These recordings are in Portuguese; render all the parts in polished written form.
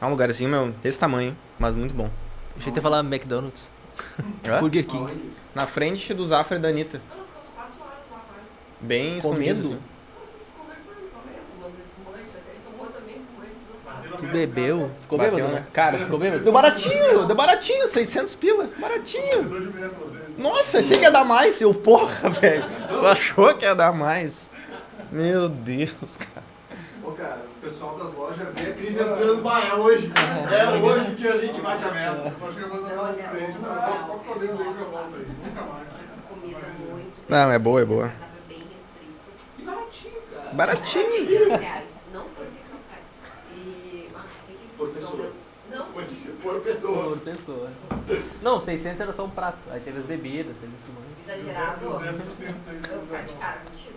É um lugarzinho, meu, desse tamanho, mas muito bom. Achei que ia falar McDonald's. Hã? Burger King. Aonde? Na frente do Zafra e da Anitta. Nós ficamos 4 horas lá quase. Bem Comendo? escondido, assim. Conversando, comendo, tomando espumante. Até ele tomou também espumante, 2 taças. Tu bebeu? Ficou Bateu, bêbado, né? né? Cara, Ficou bêbado? deu baratinho, 600 pila. Baratinho. Nossa, achei que ia dar mais. Eu, porra, velho. Tu achou que ia dar mais? Meu Deus, cara. Pô, cara, o pessoal das lojas vê a crise entrando, bah, é hoje. É hoje que a gente bate a meta. Só chega mandando mais cliente, não, só pode ficar olhando aí que eu volto aí. Nunca mais. Comida muito. Não, é boa, é boa. Tava bem restrito. E baratinho, cara. Baratinho. 600 reais. Não foi 600 reais. E. Ah, o que que Por pessoa. Não. Foi assim, por pessoa. Por pessoa. Não, 600 era só um prato. Aí teve as bebidas, teve espumante. Exagerado. Os Eu 10% aí vou ficar de cara contigo.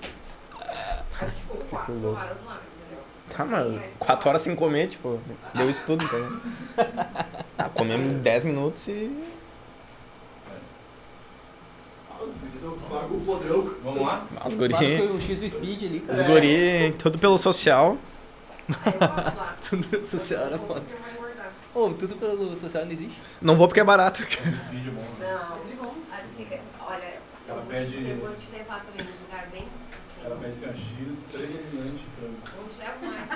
Eu, tipo, 4 louco. horas lá, entendeu? Ah, mas 4 horas sem comer, tipo, deu isso tudo, entendeu? Ah, comemos 10 minutos e... Ah, os meninos estão acostumados com o podrão. Vamos lá? Os Claro que guri... foi um X do Speed ali, cara. Os guri, tudo pelo social. Aí eu posso lá. Tudo social era Não, foto. porque vai engordar. Ô, tudo pelo social não existe. Não vou porque é barato. Vídeo bom. Não, aí tu fica. Olha, eu Ela vou, pede- eu vou te levar também num lugar bem assim. Ela pede assim, ó, X, predominante frango. Não te levo mais.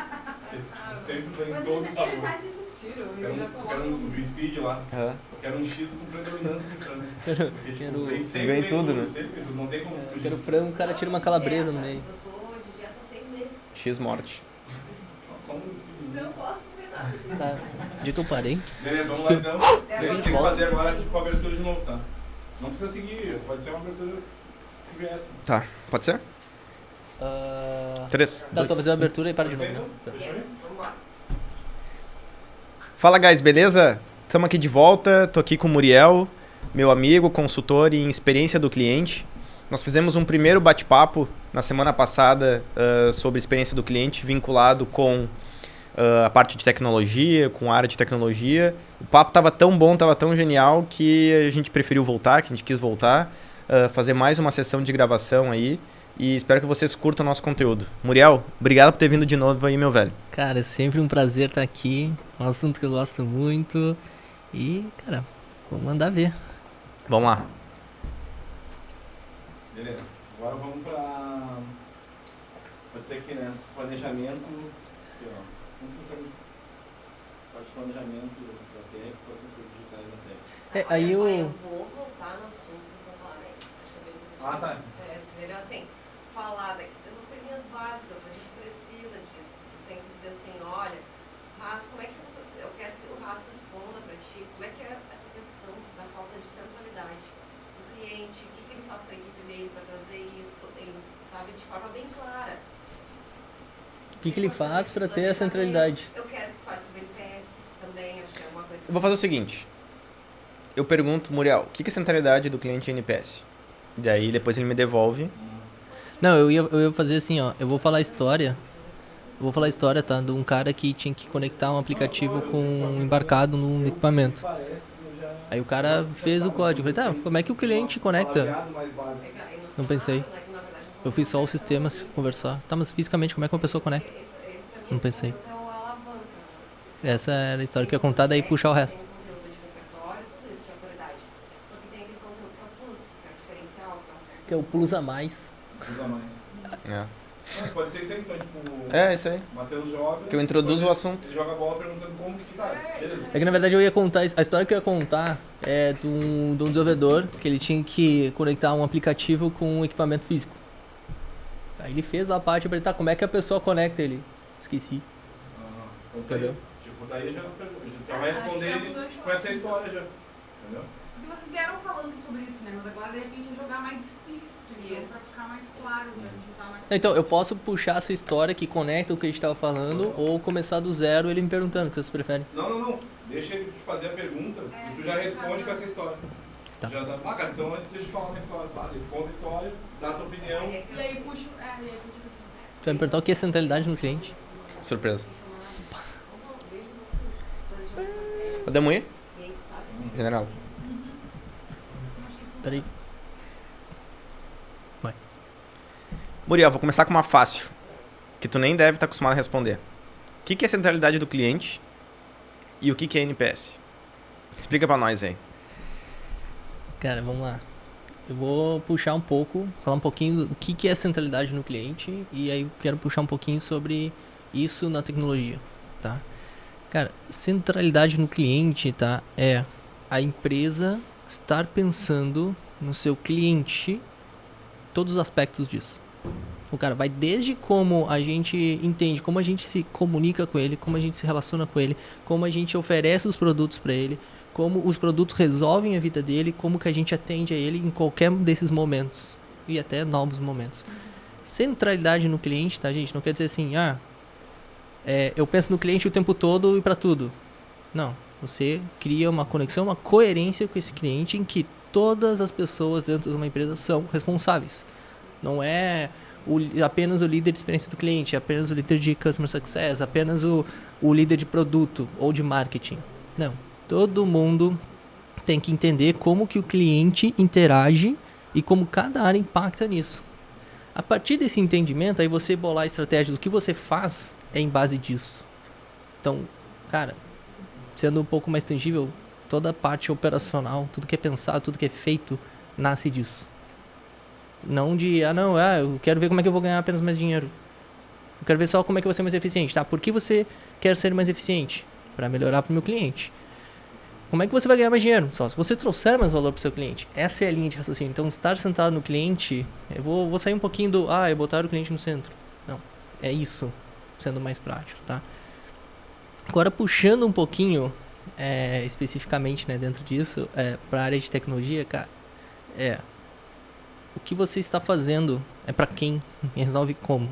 Sempre vem Mas todo o eles já sabor. desistiram. Quero Eles já um colocam. do Speed lá. Aham. Eu quero um X com predominância de frango. Porque, tipo, Quero- vem sempre Vem tudo, né? Sempre vem tudo, não tem como Eu fugir. quero frango, o cara tira uma calabresa no meio. Eu tô de dieta há 6 meses. X morte. Só um Speedzinho. Não posso comer nada disso. Tá. Dito eu parei. Beleza, vamos lá então. É, A gente gente tem que volta. fazer agora tipo, a abertura de novo, tá? Não precisa seguir, pode ser uma abertura que viesse. Tá, pode ser? Ah, 3, Tá, tô fazendo a abertura e para de Pode novo, ser, né? então? Tá. Yes, vambora. Fala, guys, beleza? Estamos aqui de volta, tô aqui com o Muriel, meu amigo, consultor em experiência do cliente. Nós fizemos um primeiro bate-papo na semana passada sobre experiência do cliente vinculado com a parte de tecnologia, com a área de tecnologia. O papo estava tão bom, estava tão genial que a gente preferiu voltar, que a gente quis voltar, fazer mais uma sessão de gravação aí e espero que vocês curtam o nosso conteúdo. Muriel, obrigado por ter vindo de novo aí, meu velho. Cara, é sempre um prazer estar aqui. É um assunto que eu gosto muito. E, cara, vamos mandar ver. Vamos lá. Beleza. Agora vamos pra. Pode ser aqui, né? Planejamento. Aqui, ó. Como funciona? Parte de planejamento da técnica, processos digitais da técnica. É, aí Olha só, eu- eu vou voltar no assunto que você falou, né? Acho que é bem importante. Ah, tá. É, entendeu? Assim, falar dessas coisinhas básicas, a gente precisa disso. Vocês têm que dizer assim, olha, Raça, como é que você. Eu quero que o Raça responda pra ti, como é que é essa questão da falta de centralidade do cliente, o que ele faz com a equipe dele pra trazer isso, sabe, de forma bem clara. O que ele faz pra ter a centralidade? Eu quero que tu fale sobre NPS também, acho que é uma coisa. Eu vou fazer o seguinte. Eu pergunto, Muriel, o que é a centralidade do cliente NPS? Daí depois ele me devolve. Não, eu ia fazer assim, ó. Eu vou falar a história. Eu vou falar a história, tá? De um cara que tinha que conectar um aplicativo com embarcado num equipamento. Parece que eu já. Aí o cara fez o código. Eu falei, tá, como é que o cliente conecta? Palavreado mais básico. Não pensei. Eu fiz só o sistema conversar. Tá, mas fisicamente como é que uma pessoa conecta? Não pensei. Essa era a história que eu ia contar, daí puxar o resto. Tem conteúdo de repertório, tudo isso de autoridade. Só que tem aquele conteúdo que é o plus, que é o diferencial. Que é o plus a mais. Usa mais. É, Mas pode ser isso aí, então, tipo. é isso aí. Matheus joga. Que eu introduzo o depois assunto. Ele joga a bola perguntando como que tá. Beleza. É que na verdade eu ia contar, a história que eu ia contar é de um desenvolvedor que ele tinha que conectar um aplicativo com um equipamento físico. Aí ele fez lá a parte pra ele, tá, como é que a pessoa conecta ele? Esqueci. Então tá aí. Entendeu? Tipo, tá aí já vai responder ele com essa história já. Entendeu? Porque vocês vieram falando sobre isso, né? Mas agora de repente é jogar mais explícito, então, Isso. pra ficar mais claro, pra gente usar mais. Então, eu posso puxar essa história que conecta o que a gente tava falando ou começar do zero ele me perguntando o que vocês preferem. Não. Deixa ele te fazer a pergunta e tu já responde com essa história. Tá. Já dá. Ah, cara, então antes de falar uma história, tá? Ele conta a história, dá a tua opinião. E aí puxo. E aí puxo assim. Tu vai me perguntar o que é centralidade no cliente? Surpresa. Podemos ir? General. Peraí. Muriel, vou começar com uma fácil. Que tu nem deve estar acostumado a responder. O que é a centralidade do cliente? e o que é NPS? Explica pra nós aí. Cara, vamos lá. Eu vou puxar um pouco, falar um pouquinho do que é centralidade no cliente e aí eu quero puxar um pouquinho sobre isso na tecnologia, tá? Cara, centralidade no cliente, tá? É a empresa estar pensando no seu cliente, todos os aspectos disso. O cara vai desde como a gente entende, como a gente se comunica com ele, como a gente se relaciona com ele, como a gente oferece os produtos para ele, como os produtos resolvem a vida dele, como que a gente atende a ele em qualquer desses momentos e até novos momentos. Centralidade no cliente, tá, gente? Não quer dizer assim, eu penso no cliente o tempo todo e para tudo. Não, você cria uma conexão, uma coerência com esse cliente em que todas as pessoas dentro de uma empresa são responsáveis. Não é apenas o líder de experiência do cliente, apenas o líder de customer success, apenas o líder de produto ou de marketing. Não. Todo mundo tem que entender como que o cliente interage e como cada área impacta nisso. A partir desse entendimento, aí você bolar a estratégia do que você faz é em base disso. Então, cara, sendo um pouco mais tangível, toda a parte operacional, tudo que é pensado, tudo que é feito, nasce disso. Não de, eu quero ver como é que eu vou ganhar apenas mais dinheiro. Eu quero ver só como é que eu vou ser mais eficiente, tá? Por que você quer ser mais eficiente? Para melhorar para o meu cliente. Como é que você vai ganhar mais dinheiro? Só se você trouxer mais valor para o seu cliente. Essa é a linha de raciocínio. Então, estar centrado no cliente, eu vou sair um pouquinho do, botar o cliente no centro. Não, é isso, sendo mais prático, tá? Agora, puxando um pouquinho, especificamente, né, dentro disso, para a área de tecnologia, cara, o que você está fazendo é para quem e resolve como.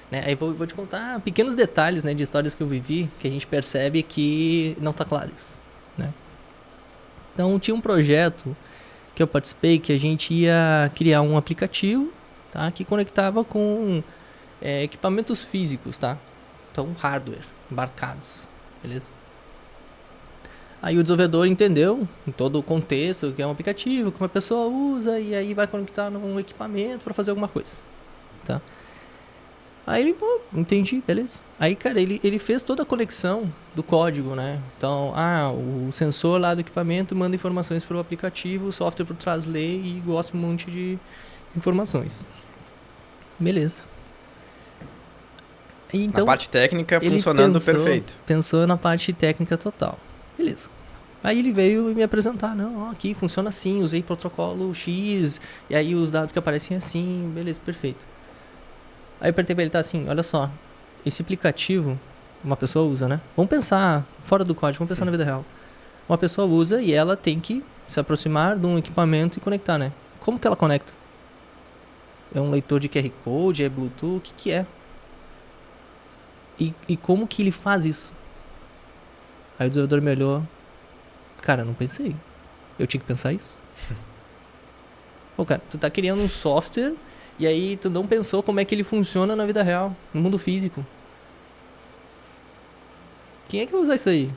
Né? Aí vou te contar pequenos detalhes, né, de histórias que eu vivi, que a gente percebe que não está claro isso. Né? Então, tinha um projeto que eu participei que a gente ia criar um aplicativo, tá, que conectava com equipamentos físicos, tá? Então, hardware, embarcados, beleza? Aí o desenvolvedor entendeu em todo o contexto que é um aplicativo que uma pessoa usa e aí vai conectar num equipamento para fazer alguma coisa, tá? Aí ele, entendi, beleza. Aí, cara, ele fez toda a conexão do código, né? Então, o sensor lá do equipamento manda informações para o aplicativo, o software por trás lê e gosta um monte de informações. Beleza. Então, na parte técnica, funcionando perfeito. Pensou na parte técnica total. Beleza. Aí ele veio me apresentar, aqui funciona assim, usei protocolo X, e aí os dados que aparecem assim, beleza, perfeito. Aí eu perguntei pra ele, tá assim, olha só, esse aplicativo, uma pessoa usa, né? Vamos pensar fora do código, vamos pensar na vida real. Uma pessoa usa e ela tem que se aproximar de um equipamento e conectar, né? Como que ela conecta? É um leitor de QR Code, é Bluetooth, o que é? E como que ele faz isso? Aí o desenvolvedor me olhou, cara, não pensei. Eu tinha que pensar isso? Pô, cara, tu tá criando um software e aí tu não pensou como é que ele funciona na vida real, no mundo físico. Quem é que vai usar isso aí?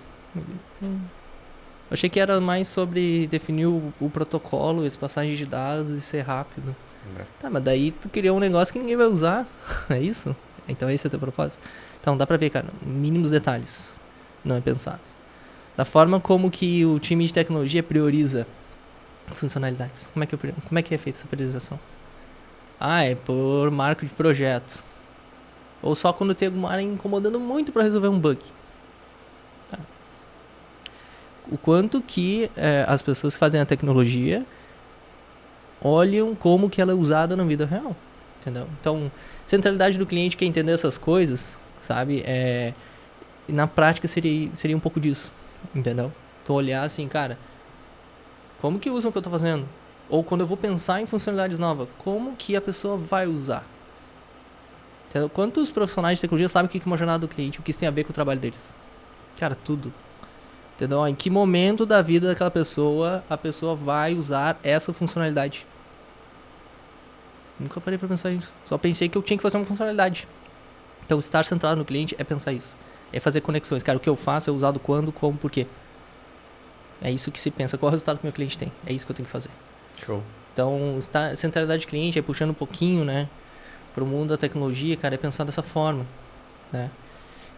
Eu achei que era mais sobre definir o protocolo, as passagens de dados e ser rápido. Tá, mas daí tu criou um negócio que ninguém vai usar. É isso? Então esse é o teu propósito? Então dá pra ver, cara, mínimos detalhes. Não é pensado. Da forma como que o time de tecnologia prioriza funcionalidades. Como é que é feita essa priorização? É por marco de projeto. Ou só quando tem alguma área incomodando muito para resolver um bug. Tá. O quanto que as pessoas que fazem a tecnologia olham como que ela é usada na vida real. Entendeu? Então, centralidade do cliente quer entender essas coisas, sabe? Na prática seria um pouco disso. Entendeu? Tu olhar assim, cara, como que usam o que eu tô fazendo? Ou quando eu vou pensar em funcionalidades novas, como que a pessoa vai usar? Entendeu? Quantos profissionais de tecnologia sabem o que é uma jornada do cliente, o que isso tem a ver com o trabalho deles? Cara, tudo. Entendeu? Em que momento da vida daquela pessoa a pessoa vai usar essa funcionalidade? Nunca parei pra pensar nisso. Só pensei que eu tinha que fazer uma funcionalidade. Então, estar centrado no cliente é pensar isso. É fazer conexões. Cara, o que eu faço é usado quando, como, por quê? É isso que se pensa. Qual é o resultado que o meu cliente tem? É isso que eu tenho que fazer. Show. Então, centralidade de cliente, aí puxando um pouquinho, né, pro mundo da tecnologia, cara, é pensar dessa forma, né?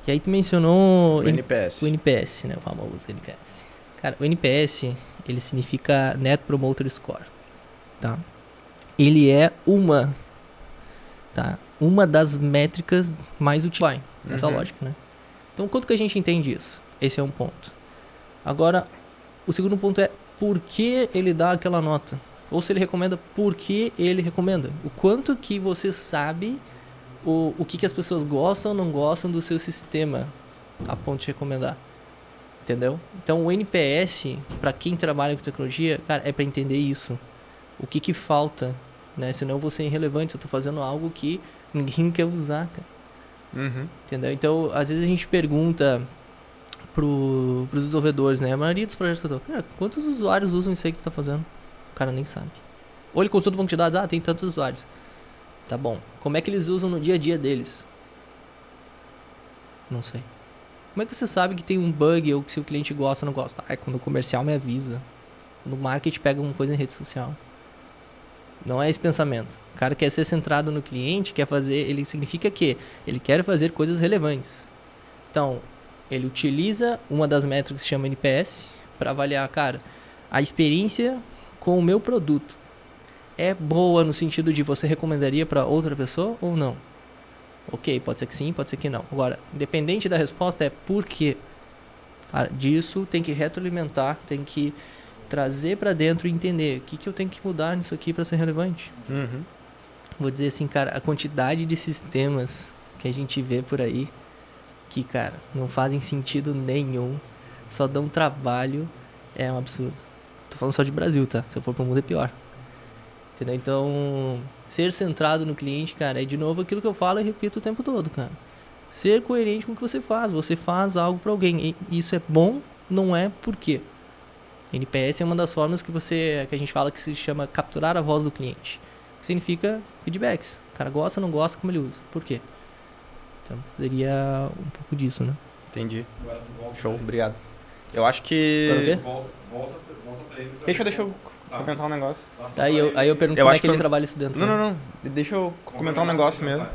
E aí tu mencionou O NPS. o NPS, né? O famoso NPS. Cara, o NPS, ele significa Net Promoter Score, tá? Ele é uma das métricas mais utilizadas nessa lógica, né? Então, quanto que a gente entende isso? Esse é um ponto. Agora, o segundo ponto é por que ele dá aquela nota? Ou se ele recomenda, por que ele recomenda? O quanto que você sabe o que as pessoas gostam ou não gostam do seu sistema a ponto de recomendar. Entendeu? Então, o NPS, para quem trabalha com tecnologia, cara, é para entender isso. O que falta, né? Senão eu vou ser irrelevante, eu tô fazendo algo que ninguém quer usar, cara. Entendeu? Então, às vezes a gente pergunta pros desenvolvedores, né? A maioria dos projetos que eu tô, cara, quantos usuários usam isso aí que tu tá fazendo? O cara nem sabe. Ou ele consulta o banco de dados, tem tantos usuários. Tá bom. Como é que eles usam no dia a dia deles? Não sei. Como é que você sabe que tem um bug ou que se o cliente gosta ou não gosta? É quando o comercial me avisa. Quando o marketing pega alguma coisa em rede social. Não é esse pensamento. O cara quer ser centrado no cliente, quer fazer... Ele significa que ele quer fazer coisas relevantes. Então, ele utiliza uma das métricas que se chama NPS para avaliar, cara, a experiência com o meu produto é boa no sentido de você recomendaria para outra pessoa ou não? Ok, pode ser que sim, pode ser que não. Agora, independente da resposta é por quê. Cara, disso tem que retroalimentar, tem que trazer para dentro e entender o que eu tenho que mudar nisso aqui para ser relevante. Vou dizer assim, cara, a quantidade de sistemas que a gente vê por aí que, cara, não fazem sentido nenhum, só dão trabalho, é um absurdo. Tô falando só de Brasil, tá? Se eu for pro mundo é pior. Entendeu? Então, ser centrado no cliente, cara, é de novo aquilo que eu falo e repito o tempo todo, cara. Ser coerente com o que você faz. Você faz algo para alguém. E isso é bom, não é por quê. NPS é uma das formas que a gente fala que se chama capturar a voz do cliente. Que significa feedbacks. O cara gosta, não gosta, como ele usa. Por quê? Então, seria um pouco disso, né? Entendi. Agora tu volta Show, pra ele. obrigado. Eu acho que... Agora o quê? Volta pra ele. Deixa eu comentar um negócio. Passa Aí pra eu ele. pergunto Eu como é acho que ele que eu- trabalha isso dentro. né? Não. Deixa eu comentar um negócio mesmo.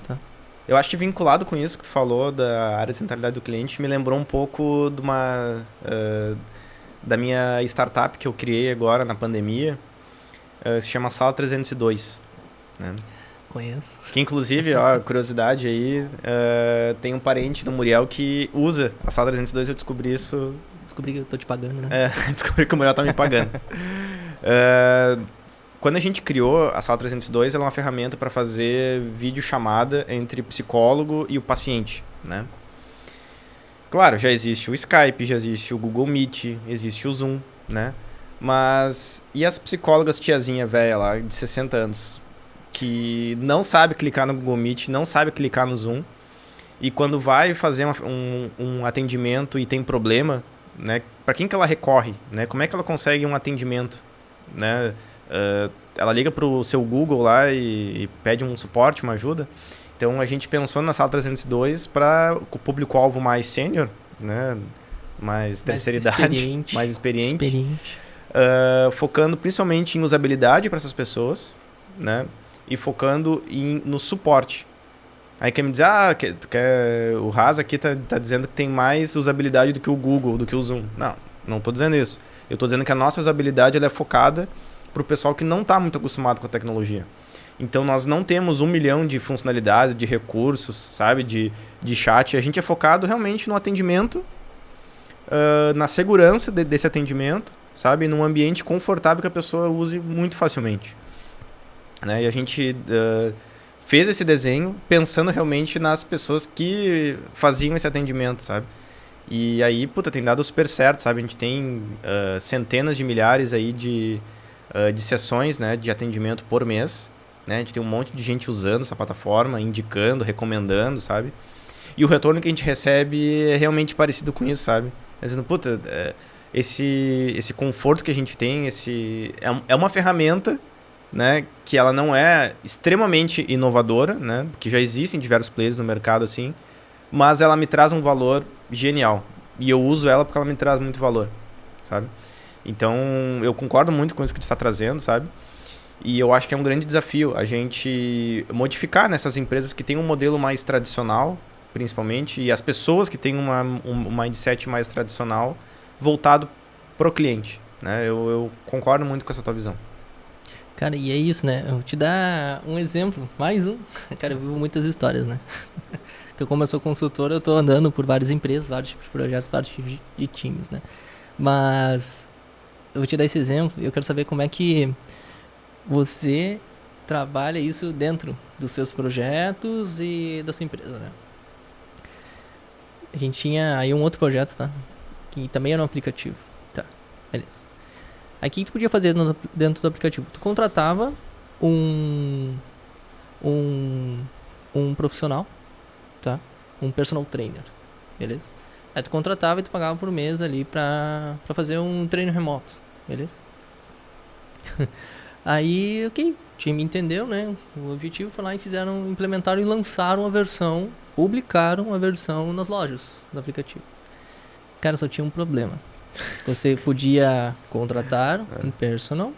Tá. Eu acho que vinculado com isso que tu falou da área de centralidade do cliente, me lembrou um pouco de da minha startup que eu criei agora na pandemia, se chama Sala 302, né? Conheço. Que inclusive, ó, curiosidade aí, tem um parente do Muriel que usa a Sala 302, eu descobri isso, Descobri que eu tô te pagando, né? descobri que o Muriel tá me pagando. Quando a gente criou a Sala 302, ela é uma ferramenta para fazer videochamada entre psicólogo e o paciente, né? Claro, já existe o Skype, já existe o Google Meet, existe o Zoom, né? Mas e as psicólogas tiazinha velha lá, de 60 anos, que não sabe clicar no Google Meet, não sabe clicar no Zoom, e quando vai fazer um atendimento e tem problema, né? Para quem que ela recorre, né? Como é que ela consegue um atendimento, né? Ela liga pro seu Google lá e pede um suporte, uma ajuda. Então a gente pensou na Sala 302 para o público-alvo mais sênior, né? Mais terceira idade, mais experiente. Focando principalmente em usabilidade para essas pessoas, né? E focando no suporte. Aí quer me dizer, o Haas aqui tá dizendo que tem mais usabilidade do que o Google, do que o Zoom. Não estou dizendo isso. Eu estou dizendo que a nossa usabilidade ela é focada para o pessoal que não está muito acostumado com a tecnologia. Então, nós não temos 1 milhão de funcionalidades, de recursos, sabe, de chat. A gente é focado realmente no atendimento, na segurança desse atendimento, sabe, num ambiente confortável que a pessoa use muito facilmente. Né? E a gente fez esse desenho pensando realmente nas pessoas que faziam esse atendimento, sabe? E aí, tem dado super certo, sabe? A gente tem centenas de milhares aí de sessões, né, de atendimento por mês. Né? A gente tem um monte de gente usando essa plataforma, indicando, recomendando, sabe? E o retorno que a gente recebe é realmente parecido com isso, sabe? Dizendo, esse conforto que a gente tem, é uma ferramenta, né, que ela não é extremamente inovadora, né, porque já existem diversos players no mercado assim, mas ela me traz um valor genial. E eu uso ela porque ela me traz muito valor, sabe? Então, eu concordo muito com isso que tu está trazendo, sabe? E eu acho que é um grande desafio a gente modificar nessas empresas que têm um modelo mais tradicional, principalmente, e as pessoas que têm um mindset mais tradicional voltado pro cliente, né? Eu concordo muito com essa tua visão. Cara, e é isso, né? Eu vou te dar um exemplo, mais um. Cara, eu vivo muitas histórias, né? Porque como eu sou consultor, eu tô andando por várias empresas, vários tipos de projetos, vários tipos de times, né? Mas eu vou te dar esse exemplo e eu quero saber como é que você trabalha isso dentro dos seus projetos e da sua empresa, né? A gente tinha aí um outro projeto, tá? Que também era um aplicativo. Tá, beleza. Aí o que tu podia fazer dentro do aplicativo? Tu contratava um profissional, tá? Um personal trainer, beleza? Aí tu contratava e tu pagava por mês ali pra fazer um treino remoto, beleza? Aí, ok, o time entendeu, né? O objetivo foi lá e implementaram e lançaram a versão, publicaram a versão nas lojas do aplicativo. Cara, só tinha um problema. Você podia contratar um personal,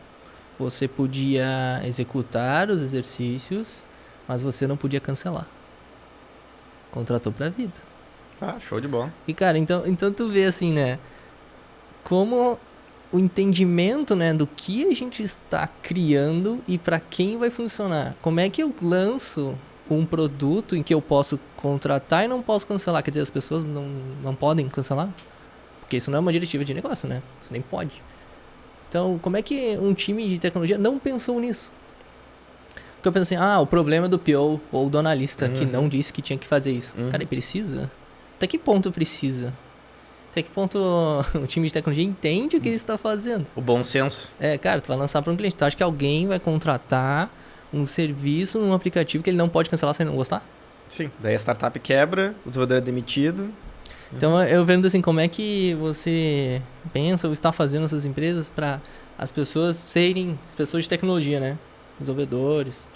você podia executar os exercícios, mas você não podia cancelar. Contratou pra vida. Ah, show de bola. E cara, então tu vê assim, né? Como o entendimento, né, do que a gente está criando e pra quem vai funcionar. Como é que eu lanço um produto em que eu posso contratar e não posso cancelar? Quer dizer, as pessoas não podem cancelar? Porque isso não é uma diretiva de negócio, né? Isso nem pode. Então, como é que um time de tecnologia não pensou nisso? Porque eu penso assim, o problema é do PO ou do analista que não disse que tinha que fazer isso. Cara, ele precisa? Até que ponto precisa? Até que ponto o time de tecnologia entende o que ele está fazendo? O bom senso. Cara, tu vai lançar para um cliente. Tu acha que alguém vai contratar um serviço num aplicativo que ele não pode cancelar sem não gostar? Sim. Daí a startup quebra, o desenvolvedor é demitido. Então eu pergunto assim, como é que você pensa ou está fazendo essas empresas para as pessoas de tecnologia, né? Desenvolvedores,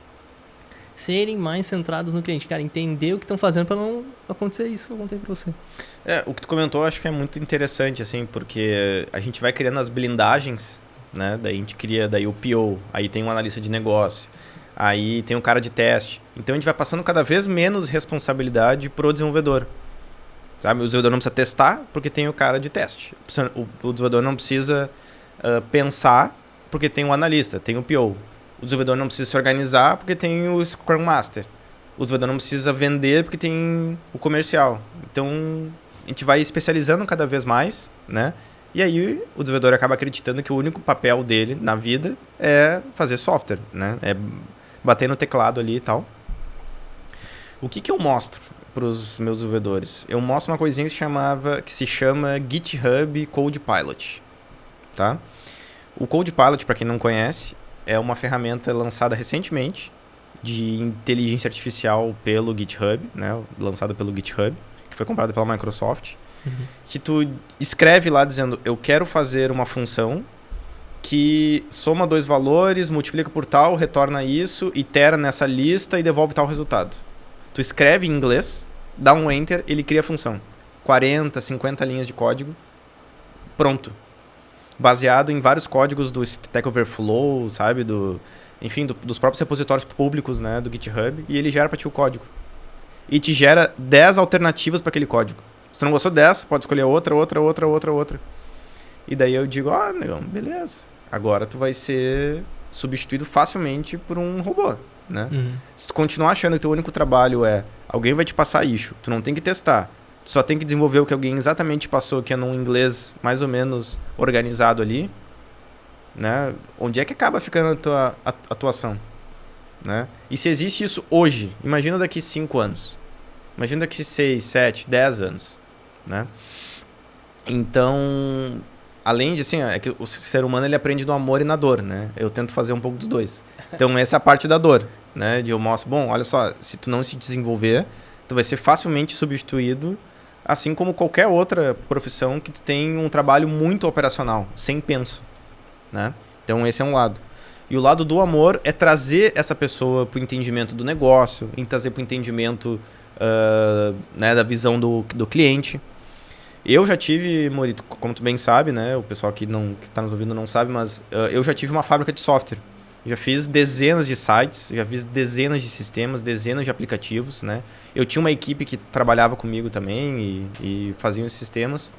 serem mais centrados no cliente, cara, entender o que estão fazendo para não acontecer isso que eu contei para você. O que tu comentou eu acho que é muito interessante, assim, porque a gente vai criando as blindagens, né? Daí a gente cria o PO, aí tem um analista de negócio, aí tem um cara de teste. Então a gente vai passando cada vez menos responsabilidade pro desenvolvedor. Sabe? O desenvolvedor não precisa testar porque tem o cara de teste. O desenvolvedor não precisa pensar porque tem o analista, tem o PO. O desenvolvedor não precisa se organizar porque tem o Scrum Master. O desenvolvedor não precisa vender porque tem o comercial. Então, a gente vai especializando cada vez mais, né? E aí, o desenvolvedor acaba acreditando que o único papel dele na vida é fazer software, né? É bater no teclado ali e tal. O que eu mostro para os meus desenvolvedores? Eu mostro uma coisinha que se chama GitHub Codepilot, tá? O Codepilot, para quem não conhece, é uma ferramenta lançada recentemente de inteligência artificial pelo GitHub, né? Lançada pelo GitHub, que foi comprada pela Microsoft, que tu escreve lá dizendo, eu quero fazer uma função que soma 2 valores, multiplica por tal, retorna isso, itera nessa lista e devolve tal resultado. Tu escreve em inglês, dá um enter, ele cria a função. 40, 50 linhas de código, pronto. Baseado em vários códigos do Stack Overflow, sabe? Dos próprios repositórios públicos, né? Do GitHub. E ele gera para ti o código. E te gera 10 alternativas para aquele código. Se tu não gostou dessa, pode escolher outra. E daí eu digo, negão, beleza. Agora tu vai ser substituído facilmente por um robô, né? Se tu continuar achando que teu único trabalho é alguém vai te passar issue, tu não tem que testar, tu só tem que desenvolver o que alguém exatamente te passou, que é num inglês mais ou menos organizado ali, né? Onde é que acaba ficando a tua atuação, né? E se existe isso hoje, imagina daqui 5 anos, imagina daqui 6, 7, 10 anos, né? Então, além de, assim, é que o ser humano ele aprende no amor e na dor, né? Eu tento fazer um pouco dos dois. Então, essa é a parte da dor, né? De eu mostro, olha só, se tu não se desenvolver, tu vai ser facilmente substituído, assim como qualquer outra profissão que tu tem um trabalho muito operacional, sem penso, né? Então, esse é um lado. E o lado do amor é trazer essa pessoa para o entendimento do negócio, em trazer para o entendimento né, da visão do cliente. Eu já tive, Morito, como tu bem sabe, né? O pessoal que está nos ouvindo não sabe, mas eu já tive uma fábrica de software. Já fiz dezenas de sites, já fiz dezenas de sistemas, dezenas de aplicativos, né? Eu tinha uma equipe que trabalhava comigo também e fazia os sistemas.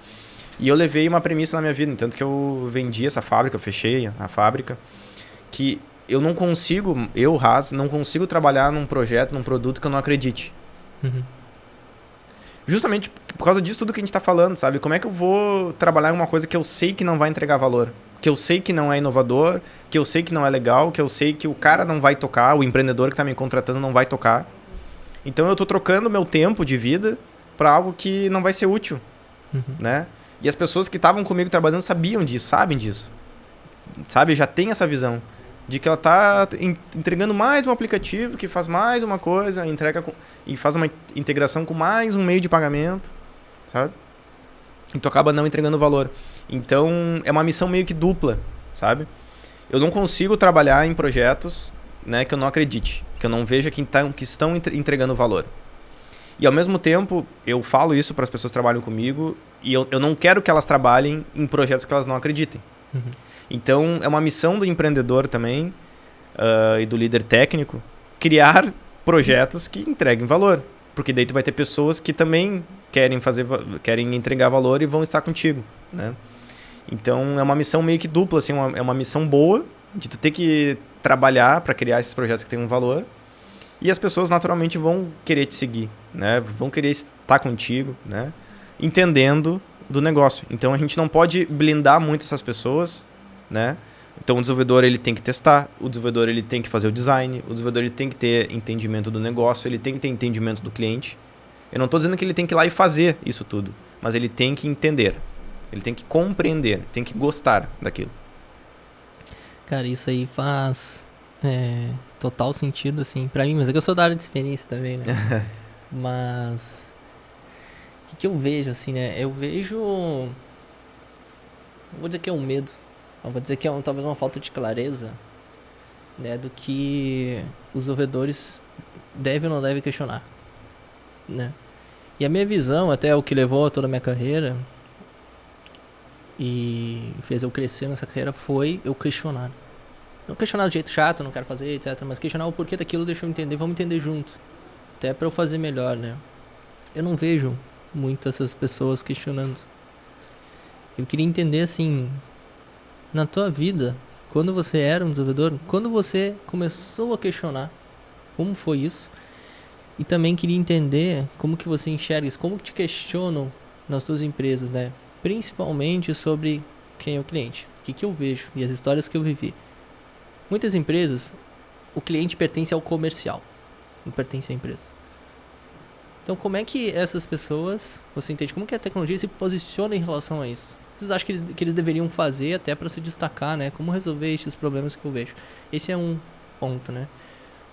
E eu levei uma premissa na minha vida, tanto que eu vendi essa fábrica, eu fechei a fábrica, que eu não consigo, Haas, não consigo trabalhar num projeto, num produto que eu não acredite. Uhum. Justamente por causa disso tudo que a gente tá falando, sabe? Como é que eu vou trabalhar em uma coisa que eu sei que não vai entregar valor? Que eu sei que não é inovador, que eu sei que não é legal, que eu sei que o cara não vai tocar, o empreendedor que tá me contratando não vai tocar. Então eu tô trocando meu tempo de vida para algo que não vai ser útil, né? E as pessoas que estavam comigo trabalhando sabiam disso, sabem disso. Sabe? Já tem essa visão de que ela tá entregando mais um aplicativo que faz mais uma coisa, e faz uma integração com mais um meio de pagamento, sabe? E tu acaba não entregando valor. Então, é uma missão meio que dupla, sabe? Eu não consigo trabalhar em projetos, né, que eu não acredite, que eu não veja que estão entregando valor. E, ao mesmo tempo, eu falo isso para as pessoas que trabalham comigo e eu não quero que elas trabalhem em projetos que elas não acreditem. Então, é uma missão do empreendedor também e do líder técnico criar projetos que entreguem valor. Porque daí tu vai ter pessoas que também querem entregar valor e vão estar contigo, né? Então, é uma missão meio que dupla, assim, é uma missão boa de tu ter que trabalhar para criar esses projetos que tenham valor e as pessoas naturalmente vão querer te seguir, né? Vão querer estar contigo, né? Entendendo do negócio. Então, a gente não pode blindar muito essas pessoas, né? Então, o desenvolvedor ele tem que testar, o desenvolvedor ele tem que fazer o design, o desenvolvedor ele tem que ter entendimento do negócio, ele tem que ter entendimento do cliente. Eu não estou dizendo que ele tem que ir lá e fazer isso tudo, mas ele tem que entender, ele tem que compreender, tem que gostar daquilo. Cara, isso aí faz total sentido, assim, pra mim, mas é que eu sou da área de experiência também, né? Mas o que eu vejo, assim, né? Eu vejo, não vou dizer que é um medo, eu vou dizer que é talvez uma falta de clareza, né, do que os desenvolvedores devem ou não devem questionar, né? E a minha visão, até o que levou a toda a minha carreira e fez eu crescer nessa carreira, foi eu questionar. Não questionar do jeito chato, não quero fazer, etc. Mas questionar o porquê daquilo, deixa eu entender, vamos entender junto. Até pra eu fazer melhor, né? Eu não vejo muito essas pessoas questionando. Eu queria entender, assim, na tua vida, quando você era um desenvolvedor, quando você começou a questionar, como foi isso? E também queria entender como que você enxerga isso, como que te questionam nas tuas empresas, né? Principalmente sobre quem é o cliente, o que eu vejo e as histórias que eu vivi. Muitas empresas, o cliente pertence ao comercial, não pertence à empresa. Então, como é que essas pessoas, você entende, como que a tecnologia se posiciona em relação a isso? Vocês acham que eles deveriam fazer até para se destacar, né? Como resolver esses problemas que eu vejo? Esse é um ponto, né?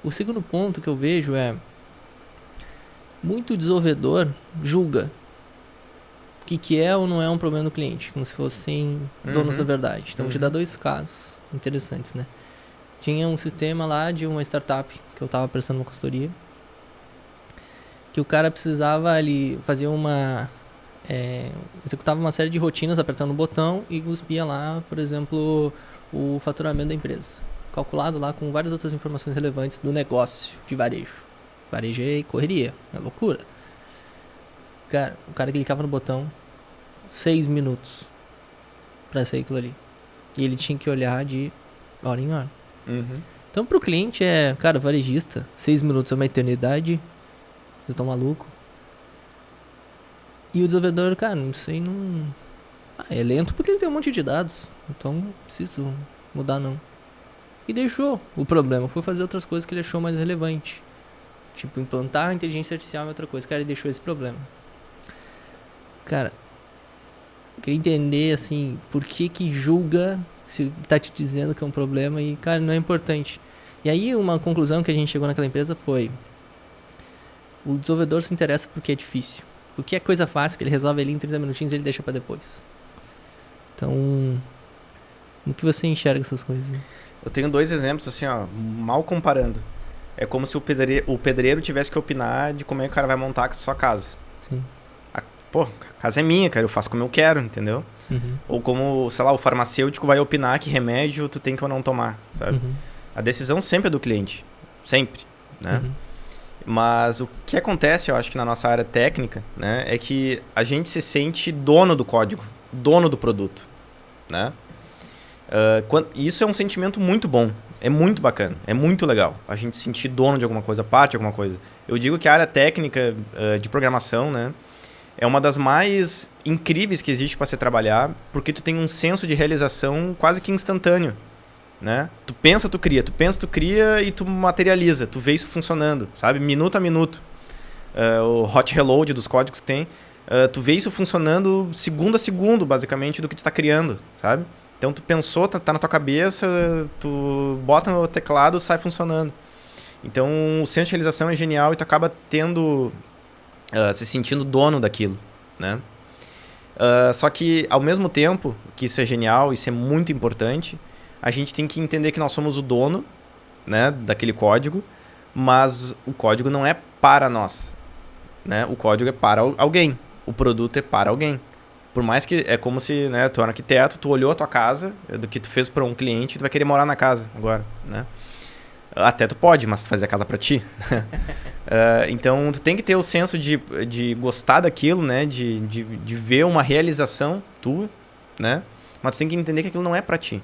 O segundo ponto que eu vejo é muito desenvolvedor julga o que é ou não é um problema do cliente, como se fossem donos da verdade. Então, vou te dar dois casos interessantes, né? Tinha um sistema lá de uma startup que eu estava prestando uma consultoria, que o cara precisava, ele fazia executava uma série de rotinas apertando um botão e cuspia lá, por exemplo, o faturamento da empresa, calculado lá com várias outras informações relevantes do negócio de varejo. Varejei, correria, é loucura. Cara, o cara clicava no botão 6 minutos pra sair aquilo ali. E ele tinha que olhar de hora em hora. Então pro cliente cara, varejista, 6 minutos é uma eternidade. Vocês estão malucos? E o desenvolvedor, cara, isso aí não... é lento porque ele tem um monte de dados. Então não preciso mudar não. E deixou. O problema foi fazer outras coisas que ele achou mais relevante. Tipo, implantar a inteligência artificial é outra coisa. Cara, ele deixou esse problema. Cara, eu queria entender, assim, por que julga se tá te dizendo que é um problema e, cara, não é importante. E aí, uma conclusão que a gente chegou naquela empresa foi: o desenvolvedor se interessa porque é difícil. Porque é coisa fácil, que ele resolve ali em 30 minutinhos e ele deixa pra depois. Então, como que você enxerga essas coisas? Eu tenho 2 exemplos, assim, ó, mal comparando. É como se o pedreiro tivesse que opinar de como é que o cara vai montar a sua casa. Sim. Pô, a casa é minha, cara, eu faço como eu quero, entendeu? Ou como, sei lá, o farmacêutico vai opinar que remédio tu tem que ou não tomar, sabe? A decisão sempre é do cliente. Sempre, né? Uhum. Mas o que acontece, eu acho que na nossa área técnica, né, é que a gente se sente dono do código, dono do produto, né? Isso é um sentimento muito bom, é muito bacana, é muito legal a gente se sentir dono de alguma coisa, parte de alguma coisa. Eu digo que a área técnica de programação, né, é uma das mais incríveis que existe para se trabalhar, porque tu tem um senso de realização quase que instantâneo, né? Tu pensa, tu cria e tu materializa, tu vê isso funcionando, sabe? Minuto a minuto. O hot reload dos códigos que tem, tu vê isso funcionando segundo a segundo, basicamente, do que tu está criando, sabe? Então tu pensou, tá na tua cabeça, tu bota no teclado, sai funcionando. Então o senso de realização é genial e tu acaba se sentindo dono daquilo, né? Só que ao mesmo tempo que isso é genial, isso é muito importante, a gente tem que entender que nós somos o dono, né, daquele código, mas o código não é para nós, né? O código é para alguém, o produto é para alguém. Por mais que é como se, né, tu é um arquiteto, tu olhou a tua casa, do que tu fez para um cliente, tu vai querer morar na casa agora, né? Até tu pode, mas tu fazer a casa para ti. Então tu tem que ter o senso de gostar daquilo, né, de ver uma realização tua, né? Mas tu tem que entender que aquilo não é para ti.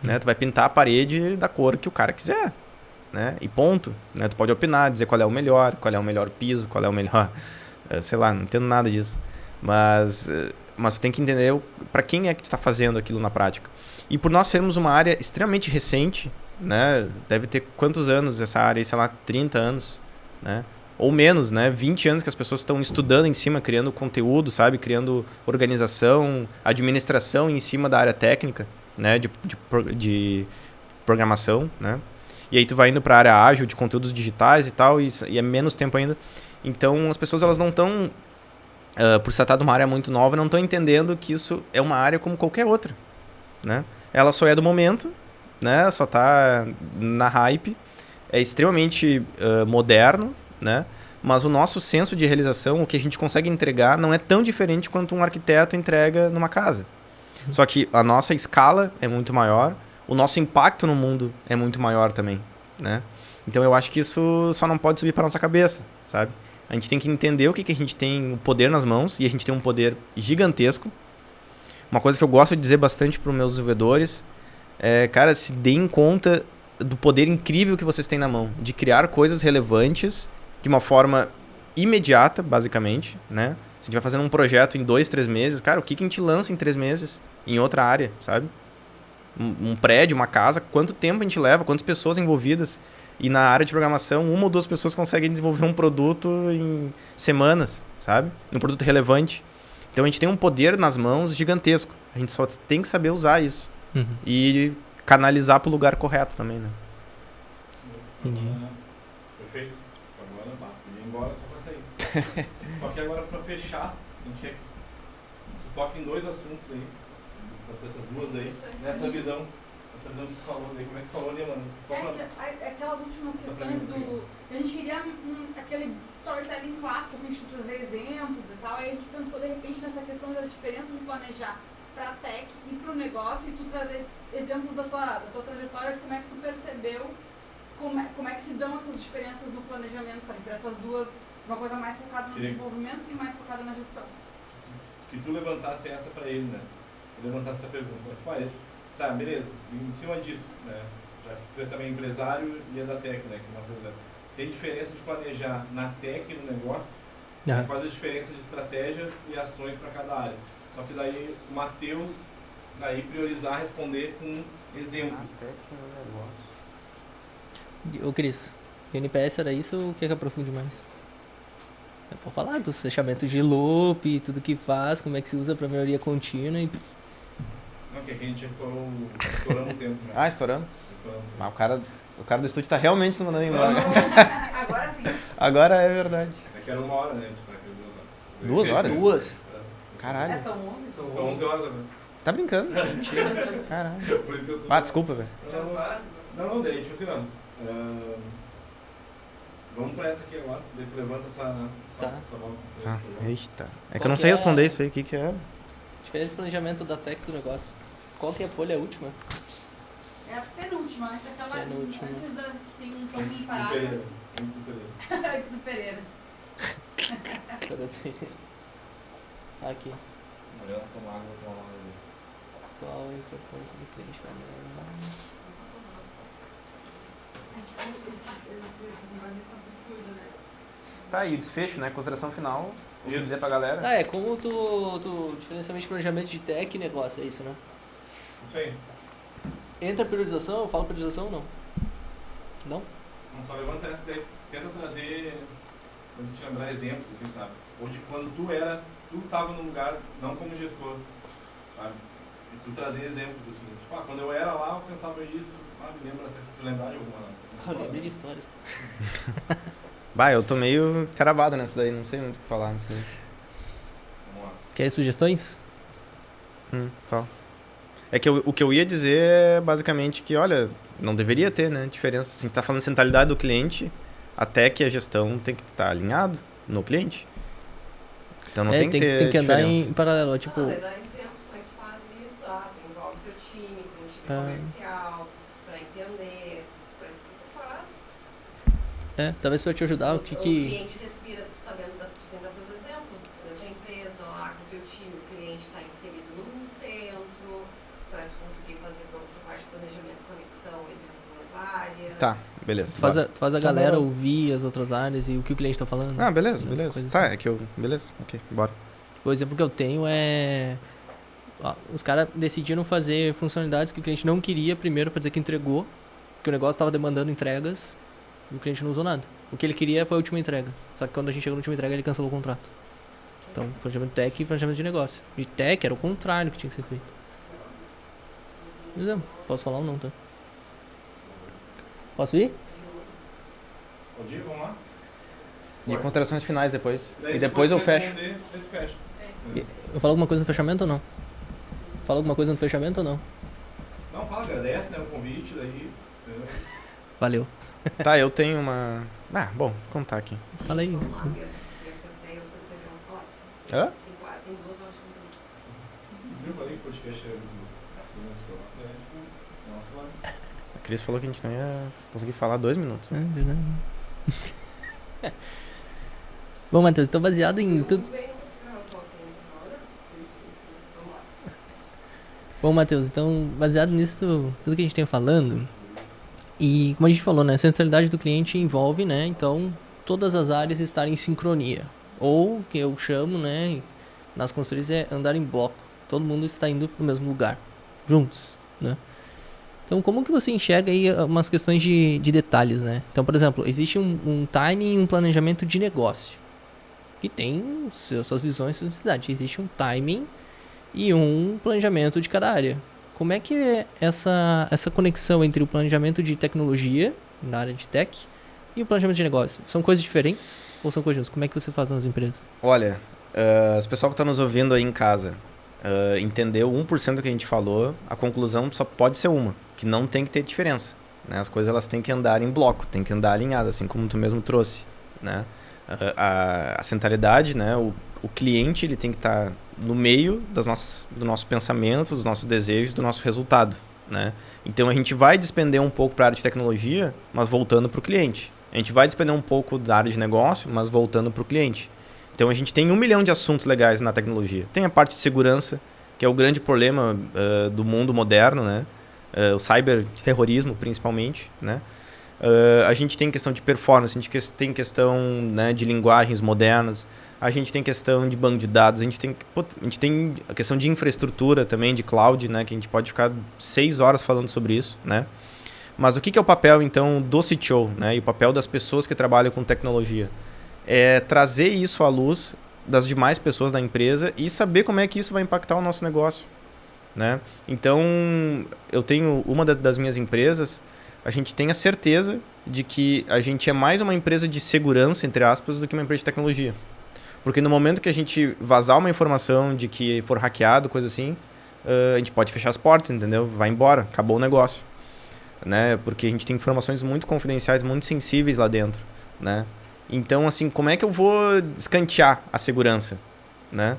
Né? Tu vai pintar a parede da cor que o cara quiser, né? E ponto, né? Tu pode opinar, dizer qual é o melhor piso, qual é o melhor, sei lá, não entendo nada disso, mas tu tem que entender para quem é que tu está fazendo aquilo na prática. E por nós sermos uma área extremamente recente, né? Deve ter quantos anos essa área, sei lá, 30 anos, né? Ou menos, né? 20 anos que as pessoas estão estudando em cima, criando conteúdo, sabe? Criando organização, administração em cima da área técnica, né, de programação, né? E aí tu vai indo para a área ágil de conteúdos digitais e tal, e é menos tempo ainda. Então as pessoas elas não estão, por se tratar de uma área muito nova, não estão entendendo que isso é uma área como qualquer outra, né? Ela só é do momento, né? Só tá na hype, é extremamente moderno, né? Mas o nosso senso de realização, o que a gente consegue entregar, não é tão diferente quanto um arquiteto entrega numa casa. Só que a nossa escala é muito maior, o nosso impacto no mundo é muito maior também, né? Então eu acho que isso só não pode subir para nossa cabeça, sabe? A gente tem que entender o que a gente tem o poder nas mãos, e a gente tem um poder gigantesco. Uma coisa que eu gosto de dizer bastante para os meus desenvolvedores é, cara, se deem conta do poder incrível que vocês têm na mão, de criar coisas relevantes de uma forma imediata, basicamente, né? Se a gente vai fazendo um projeto em 2, 3 meses, cara, o que a gente lança em 3 meses em outra área, sabe? Um prédio, uma casa, quanto tempo a gente leva, quantas pessoas envolvidas. E na área de programação, 1 ou 2 pessoas conseguem desenvolver um produto em semanas, sabe? Um produto relevante. Então a gente tem um poder nas mãos gigantesco. A gente só tem que saber usar isso. E canalizar para o lugar correto também, né? Entendi. Perfeito. Agora, ia embora só para sair. Só que agora, para fechar, a gente quer que tu toque em 2 assuntos aí. Pode ser essas duas aí. Nessa visão que tu falou aí. Como é que falou ali, mano? Aquelas últimas questões do... A gente queria aquele storytelling clássico, assim, de tu trazer exemplos e tal. Aí a gente pensou, de repente, nessa questão da diferença de planejar para a tech e para o negócio, e tu trazer exemplos da tua trajetória, de como é que tu percebeu, como é que se dão essas diferenças no planejamento, sabe? Para essas duas, uma coisa mais focada no desenvolvimento e mais focada na gestão. Que tu levantasse essa para ele, né? Levantasse essa pergunta. Tipo, tá, beleza, em cima disso, né? Já que tu é também empresário e é da tech, né? Tem diferença de planejar na tech e no negócio? Quais as diferenças de estratégias e ações para cada área? Só que daí o Matheus daí priorizar responder com exemplos. Ô Cris, o NPS era isso ou quer que aprofunde mais? Pode falar do fechamento de loop, tudo que faz, como é que se usa para melhoria contínua e... Não, que aqui a gente já estourando o tempo. Né? Ah, estourando? Mas o cara do estúdio tá realmente se mandando embora. Agora sim. Agora é verdade. É que era 1 hora, né? A gente tá aqui 2 horas. 2? Caralho. São 11? São 11 horas agora. Tá brincando? Mentira. Caralho. Por isso que eu tô... Desculpa, velho. Não, daí, tipo assim, não. Vamos pra essa aqui agora. Daí tu levanta essa bola. Tá, eita. É que eu não sei responder isso aí. O que é? Diferença de planejamento da tech do negócio. Qual que é a folha última? É a penúltima. penúltima, acho que aquela Penúltima. antes da que tem um Enzo pouco parado. Pereira. Enzo Pereira. Cadê? Aqui. Mulher tomar água, tomar água. Qual a importância do cliente para mim? Tá aí o desfecho, né? Consideração final. O que Isso. dizer pra galera? Tá, é como tu diferencialmente planejamento de tech e negócio, é isso, né? Isso aí. Entra a priorização, eu falo priorização ou não? Não? Não só levanta essa daí. Tenta trazer, quando te lembrar exemplos, assim, sabe? Ou de quando tu tava num lugar, não como gestor, sabe? E tu trazer exemplos, assim. Tipo, quando eu era lá, eu pensava isso. Me lembra até se tu lembrar de alguma. Eu lembrei de histórias. Bah, eu tô meio travado nessa daí, não sei muito o que falar. Não sei. Vamos lá. Quer sugestões? Fala. É que o que eu ia dizer é basicamente que, olha, não deveria ter, né, diferença. Assim, a gente tá falando de centralidade do cliente, até que a gestão tem que estar alinhado no cliente. Então não tem que ter tem que andar diferença. em paralelo, tipo... Mas aí dá exemplos, como é que tu faz isso? Tu envolve teu time, com um time comercial, pra entender coisas que tu faz. talvez pra te ajudar, o que O que... cliente respira, tu tá dentro tu tem que dar teus exemplos, dentro da empresa, lá com o teu time, o cliente tá inserido num centro, pra tu conseguir fazer toda essa parte de planejamento e conexão entre as duas áreas. Tá, beleza. Tu faz bora. a Tá, galera bora. ouvir as outras áreas e o que o cliente tá falando. Ah, beleza, né? beleza. Coisa Tá, assim. é que eu... Beleza, ok, bora. O exemplo que eu tenho é... os caras decidiram fazer funcionalidades que o cliente não queria primeiro pra dizer que entregou, que o negócio estava demandando entregas e o cliente não usou nada. O que ele queria foi a última entrega. Só que quando a gente chegou na última entrega, ele cancelou o contrato. Então, planejamento tech e planejamento de negócio. De tech era o contrário que tinha que ser feito. Exemplo. Posso falar ou não, tá? Posso ir? Bom dia, vamos lá? E considerações finais depois. Daí E depois eu tu vai fecho. responder, daí tu fecha. Eu falo alguma coisa no fechamento ou não? Fala alguma coisa no fechamento ou não? Não, fala, agradece, né, o convite, daí... entendeu? Valeu. Tá, eu tenho uma... Ah, bom, vou contar aqui. Fala aí. Vamos lá, porque eu perguntei, eu teve um colapso. Hã? Tem 2 horas de conteúdo. Viu, falei que o podcast é assim, mas pronto, tipo, nossa, lá. A Cris falou que a gente não ia conseguir falar 2 minutos. É verdade. Bom, Matheus, então baseado em tudo... Muito bem, não fiz relação assim agora. Vamos lá. Bom, Matheus, então baseado nisso, tudo que a gente tem falando, e como a gente falou, né, a centralidade do cliente envolve, né, então todas as áreas estarem em sincronia, ou que eu chamo, né, nas consultorias é andar em bloco, todo mundo está indo para o mesmo lugar, juntos, né. Então, como que você enxerga aí umas questões de detalhes, né? Então, por exemplo, existe um timing e um planejamento de negócio, que tem suas visões, suas necessidades. Existe um timing e um planejamento de cada área. Como é que é essa conexão entre o planejamento de tecnologia, na área de tech, e o planejamento de negócio? São coisas diferentes ou são coisas juntas? Como é que você faz nas empresas? Olha, as pessoal que está nos ouvindo aí em casa, entendeu 1% do que a gente falou, a conclusão só pode ser uma, que não tem que ter diferença, né? As coisas elas têm que andar em bloco, têm que andar alinhadas, assim como tu mesmo trouxe, né? A centralidade, né? O cliente ele tem que estar no meio do nosso pensamento, dos nossos desejos, do nosso resultado, né? Então a gente vai despender um pouco para a área de tecnologia, mas voltando para o cliente. A gente vai despender um pouco da área de negócio, mas voltando para o cliente. Então a gente tem 1 milhão de assuntos legais na tecnologia. Tem a parte de segurança, que é o grande problema do mundo moderno, né? O cyberterrorismo principalmente, né? A gente tem questão de performance, a gente tem questão, né, de linguagens modernas, a gente tem questão de banco de dados, a gente tem a questão de infraestrutura também, de cloud, né, que a gente pode ficar 6 horas falando sobre isso, né? Mas o que é o papel, então, do CTO, né, e o papel das pessoas que trabalham com tecnologia? É trazer isso à luz das demais pessoas da empresa e saber como é que isso vai impactar o nosso negócio, né? Então, eu tenho uma das minhas empresas, a gente tem a certeza de que a gente é mais uma empresa de segurança, entre aspas, do que uma empresa de tecnologia. Porque no momento que a gente vazar uma informação de que for hackeado, coisa assim, a gente pode fechar as portas, entendeu? Vai embora, acabou o negócio, né? Porque a gente tem informações muito confidenciais, muito sensíveis lá dentro, né? Então, assim, como é que eu vou escantear a segurança, né?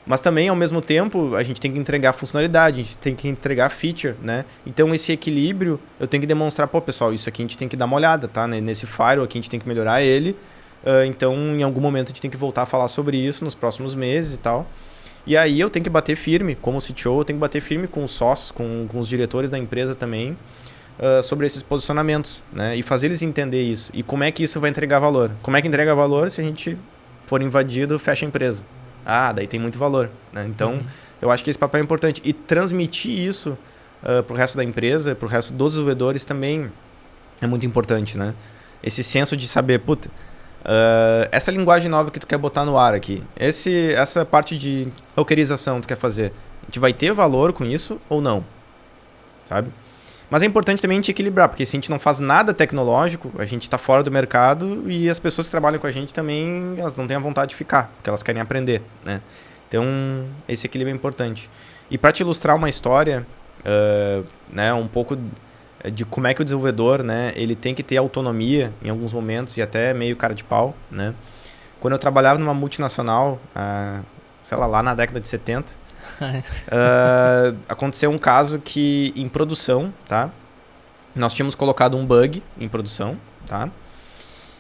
Mas também, ao mesmo tempo, a gente tem que entregar funcionalidade, a gente tem que entregar feature, né? Então, esse equilíbrio, eu tenho que demonstrar, pô, pessoal, isso aqui a gente tem que dar uma olhada, tá? Nesse firewall aqui a gente tem que melhorar ele. Então, em algum momento, a gente tem que voltar a falar sobre isso nos próximos meses e tal. E aí, eu tenho que bater firme, como CTO, eu tenho que bater firme com os sócios, com os diretores da empresa também, sobre esses posicionamentos, né? E fazer eles entender isso. E como é que isso vai entregar valor? Como é que entrega valor se a gente for invadido, fecha a empresa? Daí tem muito valor, né? Então, eu acho que esse papel é importante. E transmitir isso para o resto da empresa, para o resto dos desenvolvedores também é muito importante, né? Esse senso de saber, puta, essa linguagem nova que tu quer botar no ar aqui, essa parte de rockerização que tu quer fazer, a gente vai ter valor com isso ou não? Sabe? Mas é importante também a gente equilibrar, porque se a gente não faz nada tecnológico, a gente está fora do mercado e as pessoas que trabalham com a gente também, elas não têm a vontade de ficar, porque elas querem aprender, né? Então, esse equilíbrio é importante. E para te ilustrar uma história, né, um pouco de como é que o desenvolvedor, né, ele tem que ter autonomia em alguns momentos e até meio cara de pau, né? Quando eu trabalhava numa multinacional, sei lá na década de 70, aconteceu um caso que em produção, tá? Nós tínhamos colocado um bug em produção, tá?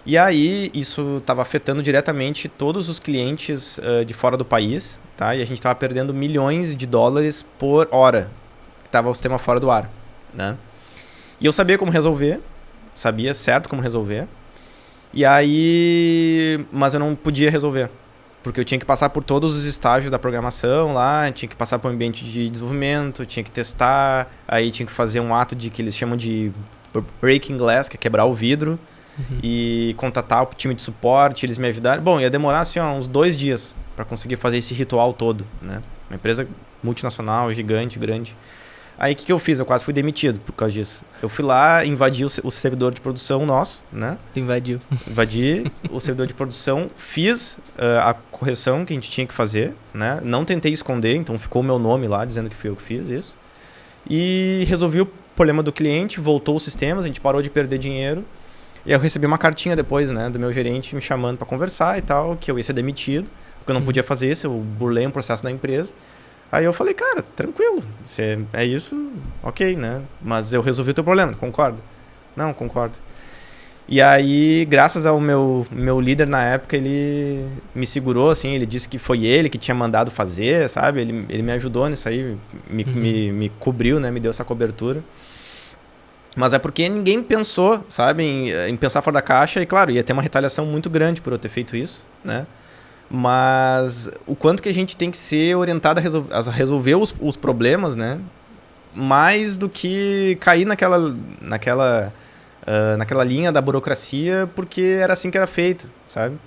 E aí isso estava afetando diretamente todos os clientes de fora do país, tá? E a gente estava perdendo milhões de dólares por hora que estava o sistema fora do ar, né? E eu sabia como resolver, sabia certo como resolver. E aí, mas eu não podia resolver. Porque eu tinha que passar por todos os estágios da programação lá, tinha que passar por um ambiente de desenvolvimento, tinha que testar, aí tinha que fazer um ato de que eles chamam de breaking glass, que é quebrar o vidro, e contatar o time de suporte, eles me ajudaram. Bom, ia demorar assim, uns 2 dias para conseguir fazer esse ritual todo, né? Uma empresa multinacional, gigante, grande. Aí o que eu fiz? Eu quase fui demitido por causa disso. Eu fui lá, invadi o servidor de produção nosso, né? Tu invadiu. Invadi o servidor de produção, fiz a correção que a gente tinha que fazer, né? Não tentei esconder, então ficou o meu nome lá, dizendo que fui eu que fiz isso. E resolvi o problema do cliente, voltou os sistemas, a gente parou de perder dinheiro. E aí eu recebi uma cartinha depois, né, do meu gerente me chamando para conversar e tal, que eu ia ser demitido, porque eu não podia fazer isso, eu burlei um processo da empresa. Aí eu falei, cara, tranquilo, é isso, ok, né? Mas eu resolvi o teu problema, concorda? Não, concordo. E aí, graças ao meu líder na época, ele me segurou, assim, ele disse que foi ele que tinha mandado fazer, sabe? Ele me ajudou nisso aí, me cobriu, né? Me deu essa cobertura. Mas é porque ninguém pensou, sabe, em pensar fora da caixa. E claro, ia ter uma retaliação muito grande por eu ter feito isso, né? Mas o quanto que a gente tem que ser orientado a resolver os problemas, né? Mais do que cair naquela linha da burocracia, porque era assim que era feito, sabe?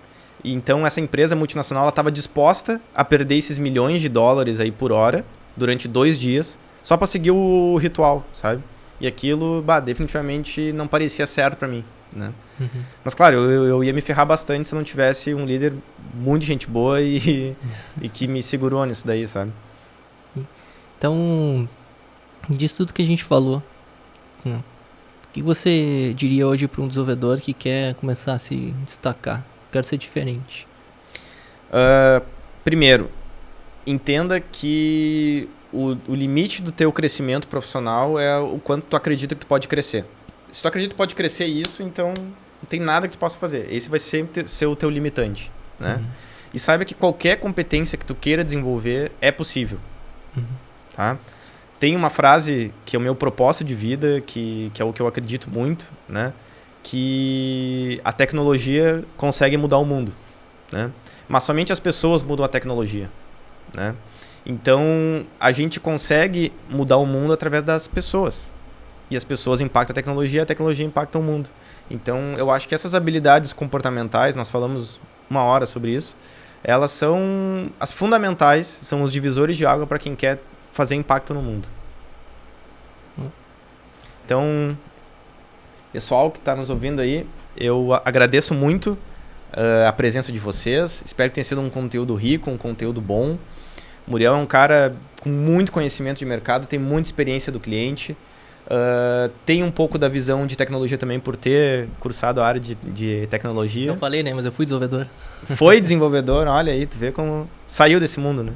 E então essa empresa multinacional estava disposta a perder esses milhões de dólares aí por hora, durante 2 dias, só para seguir o ritual, sabe? E aquilo, definitivamente não parecia certo para mim, né? Mas claro, eu ia me ferrar bastante se eu não tivesse um líder muito gente boa e que me segurou nisso daí, sabe? Então, disso tudo que a gente falou, né? O que você diria hoje para um desenvolvedor que quer começar a se destacar? Quero ser diferente. Primeiro, entenda que o limite do teu crescimento profissional é o quanto tu acredita que tu pode crescer. Se tu acredita que pode crescer isso, então não tem nada que tu possa fazer. Esse vai sempre ser o teu limitante, né? E saiba que qualquer competência que tu queira desenvolver é possível, tá? Tem uma frase que é o meu propósito de vida, que é o que eu acredito muito, né? Que a tecnologia consegue mudar o mundo, né? Mas somente as pessoas mudam a tecnologia, né? Então, a gente consegue mudar o mundo através das pessoas. E as pessoas impactam a tecnologia impacta o mundo. Então, eu acho que essas habilidades comportamentais, nós falamos 1 hora sobre isso, elas são as fundamentais, são os divisores de água para quem quer fazer impacto no mundo. Então, pessoal que está nos ouvindo aí, eu agradeço muito a presença de vocês. Espero que tenha sido um conteúdo rico, um conteúdo bom. O Muriel é um cara com muito conhecimento de mercado, tem muita experiência do cliente. Tem um pouco da visão de tecnologia também por ter cursado a área de tecnologia. Não falei, né? Mas eu fui desenvolvedor. Foi desenvolvedor, olha aí, tu vê como saiu desse mundo, né?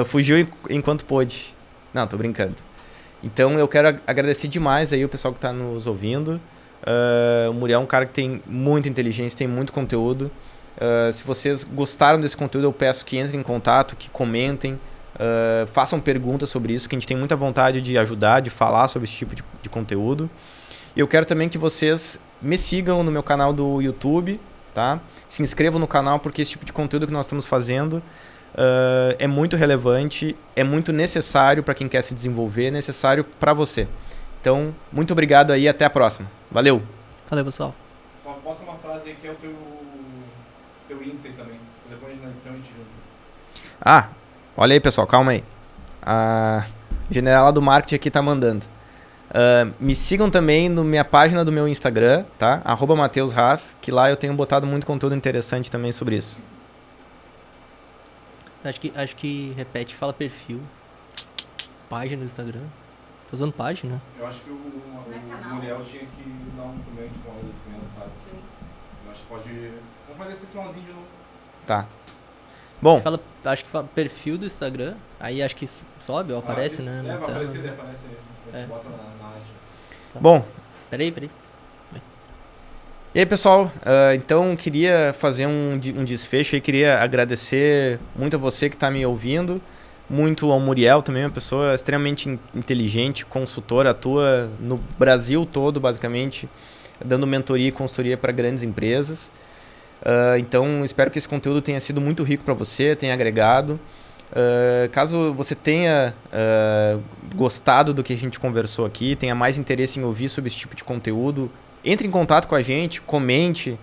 Fugiu enquanto pôde. Não, tô brincando. Então eu quero agradecer demais aí o pessoal que está nos ouvindo. O Muriel é um cara que tem muita inteligência, tem muito conteúdo. Se vocês gostaram desse conteúdo, eu peço que entrem em contato, que comentem, façam perguntas sobre isso, que a gente tem muita vontade de ajudar, de falar sobre esse tipo de conteúdo. E eu quero também que vocês me sigam no meu canal do YouTube, tá? Se inscrevam no canal, porque esse tipo de conteúdo que nós estamos fazendo é muito relevante, é muito necessário para quem quer se desenvolver, é necessário para você. Então, muito obrigado aí, até a próxima. Valeu! Valeu, pessoal. Só bota uma frase aí que é o teu Insta aí também. Depois na edição a gente junta. Olha aí, pessoal, calma aí. A generala do marketing aqui tá mandando. Me sigam também na minha página do meu Instagram, tá? @MatheusHaas, que lá eu tenho botado muito conteúdo interessante também sobre isso. Acho que repete, fala perfil. Página no Instagram. Tô usando página. Eu acho que o Muriel tinha que dar um também, tipo, um agradecimento, sabe? Sim. Eu acho que pode... Vamos fazer esse finalzinho de novo. Tá. Bom, Acho que fala perfil do Instagram. Aí acho que sobe ou aparece, né? Vai na tela, aparecer, né? aparece aí. A gente bota na arte. Tá. bom. Peraí. E aí, pessoal, então queria fazer um desfecho aí, queria agradecer muito a você que está me ouvindo, muito ao Muriel também, uma pessoa extremamente inteligente, consultora, atua no Brasil todo, basicamente, dando mentoria e consultoria para grandes empresas. Então, espero que esse conteúdo tenha sido muito rico para você, tenha agregado. Caso você tenha gostado do que a gente conversou aqui, tenha mais interesse em ouvir sobre esse tipo de conteúdo, entre em contato com a gente, comente,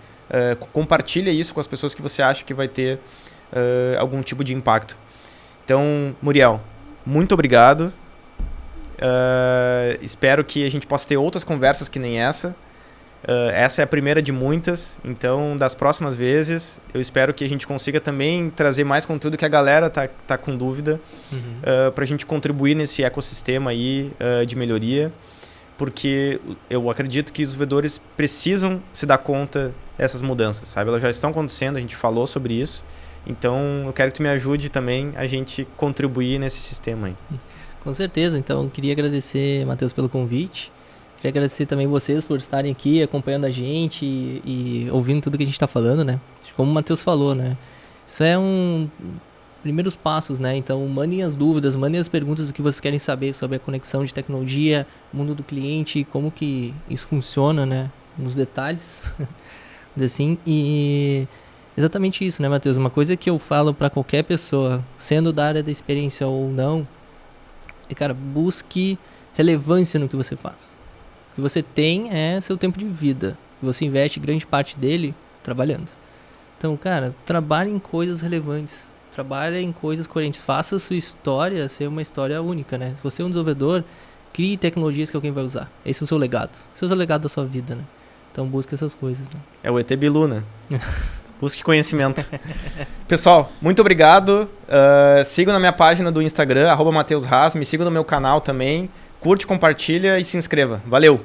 compartilha isso com as pessoas que você acha que vai ter algum tipo de impacto. Então, Muriel, muito obrigado. Espero que a gente possa ter outras conversas que nem essa. Essa é a primeira de muitas, então das próximas vezes eu espero que a gente consiga também trazer mais conteúdo que a galera tá com dúvida, para a gente contribuir nesse ecossistema aí de melhoria, porque eu acredito que os desenvolvedores precisam se dar conta dessas mudanças, sabe? Elas já estão acontecendo, a gente falou sobre isso, então eu quero que tu me ajude também a gente contribuir nesse sistema aí. Com certeza, então queria agradecer, Matheus, pelo convite. Queria agradecer também vocês por estarem aqui acompanhando a gente e ouvindo tudo que a gente está falando, né? Como o Matheus falou, né? Isso é primeiros passos, né? Então, mandem as dúvidas, mandem as perguntas do que vocês querem saber sobre a conexão de tecnologia, mundo do cliente, como que isso funciona, né? Nos detalhes, assim. E exatamente isso, né, Matheus? Uma coisa que eu falo para qualquer pessoa, sendo da área da experiência ou não, é, cara, busque relevância no que você faz. O que você tem é seu tempo de vida. Você investe grande parte dele trabalhando. Então, cara, trabalhe em coisas relevantes. Trabalhe em coisas coerentes. Faça a sua história ser uma história única, né? Se você é um desenvolvedor, crie tecnologias que alguém vai usar. Esse é o seu legado. Esse é o seu legado da sua vida, né? Então, busque essas coisas, né? É o ET Bilu, né? Busque conhecimento. Pessoal, muito obrigado. Sigam na minha página do Instagram, @MatheusHaas. Me sigam no meu canal também. Curte, compartilha e se inscreva. Valeu!